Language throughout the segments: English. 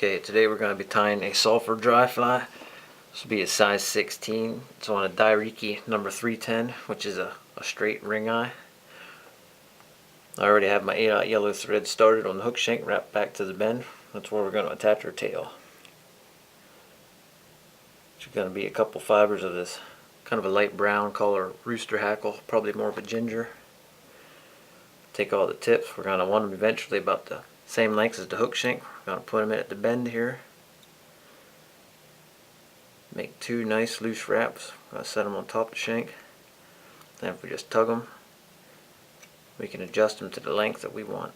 Okay, today we're going to be tying a sulfur dry fly. This will be a size 16. It's on a Dairiki number 310, which is a straight ring eye. I already have my 8/0 yellow thread started on the hook shank wrapped back to the bend. That's where we're going to attach our tail. It's going to be a couple fibers of this kind of a light brown color rooster hackle, probably more of a ginger. Take all the tips. We're going to want them eventually about the same length as the hook shank. We're going to put them in at the bend here. Make two nice loose wraps. I'm going to set them on top of the shank. Then if we just tug them, we can adjust them to the length that we want.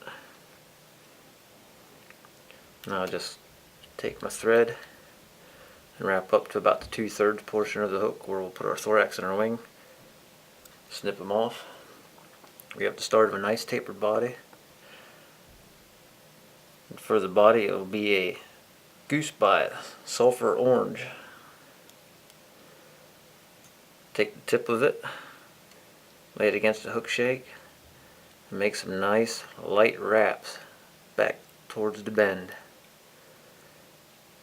Now I'll just take my thread and wrap up to about the 2/3 portion of the hook where we'll put our thorax and our wing. Snip them off. We have the start of a nice tapered body. And for the body, it will be a goose bite, sulfur orange. Take the tip of it, lay it against the hook shank, and make some nice light wraps back towards the bend.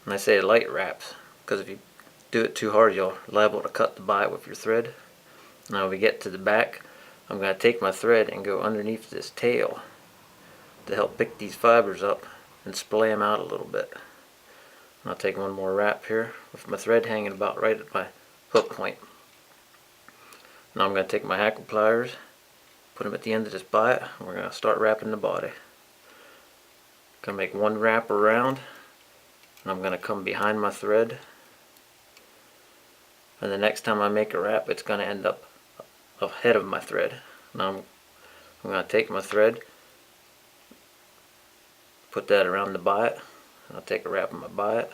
And I say light wraps because if you do it too hard, you're liable to cut the bite with your thread. Now when we get to the back, I'm going to take my thread and go underneath this tail to help pick these fibers up and splay them out a little bit. And I'll take one more wrap here with my thread hanging about right at my hook point. Now I'm going to take my hackle pliers, put them at the end of this bite, and we're going to start wrapping the body. Going to make one wrap around, and I'm going to come behind my thread. And the next time I make a wrap, it's going to end up ahead of my thread. Now I'm going to take my thread, put that around the bite, and I'll take a wrap of my bite,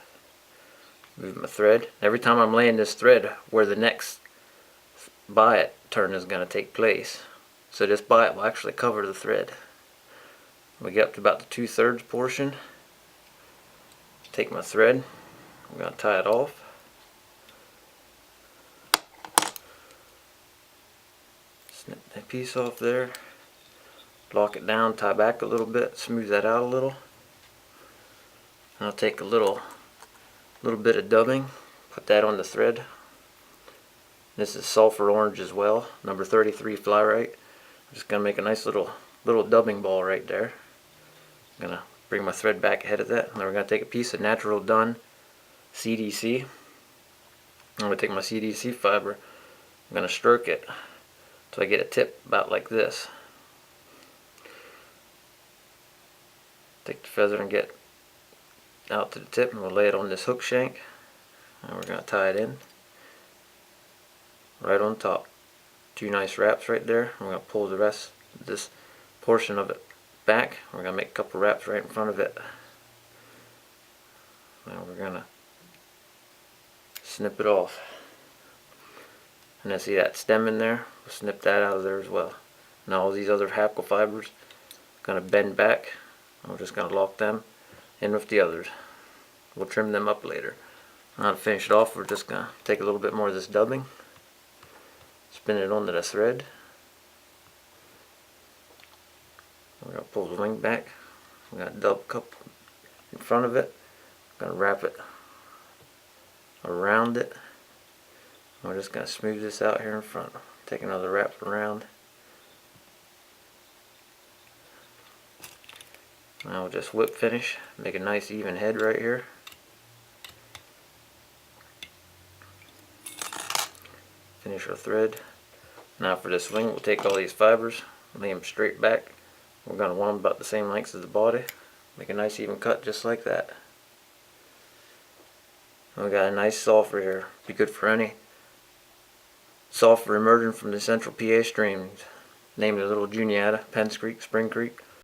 move my thread. Every time I'm laying this thread where the next bite turn is going to take place, so this bite will actually cover the thread. We get up to about the 2/3 portion, take my thread, I'm going to tie it off. Snip that piece off there, lock it down, tie back a little bit, smooth that out a little. And I'll take a little bit of dubbing, put that on the thread. This is sulfur orange as well, number 33 fly rate. I'm just going to make a nice little dubbing ball right there. I'm going to bring my thread back ahead of that. Now we're going to take a piece of natural done CDC. I'm going to take my CDC fiber, I'm going to stroke it so I get a tip about like this. Take the feather and get out to the tip, and we'll lay it on this hook shank, and we're going to tie it in right on top. Two nice wraps right there. We're going to pull the rest of this portion of it back. We're going to make a couple wraps right in front of it. Now we're going to snip it off. And I see that stem in there. We'll snip that out of there as well. Now all these other hackle fibers are going to bend back. And we're just going to lock them in with the others. We'll trim them up later. Now to finish it off, we're just going to take a little bit more of this dubbing, spin it onto the thread. We're going to pull the wing back. We're going to dub cup in front of it. We're going to wrap it around it. We're just going to smooth this out here in front. Take another wrap around. Now we'll just whip finish, make a nice even head right here. Finish our thread. Now for this wing, we'll take all these fibers, lay them straight back. We're going to want them about the same length as the body. Make a nice even cut just like that. And we got a nice sulfur here. Be good for any sulfur emerging from the central PA streams, named the Little Juniata, Penns Creek, Spring Creek.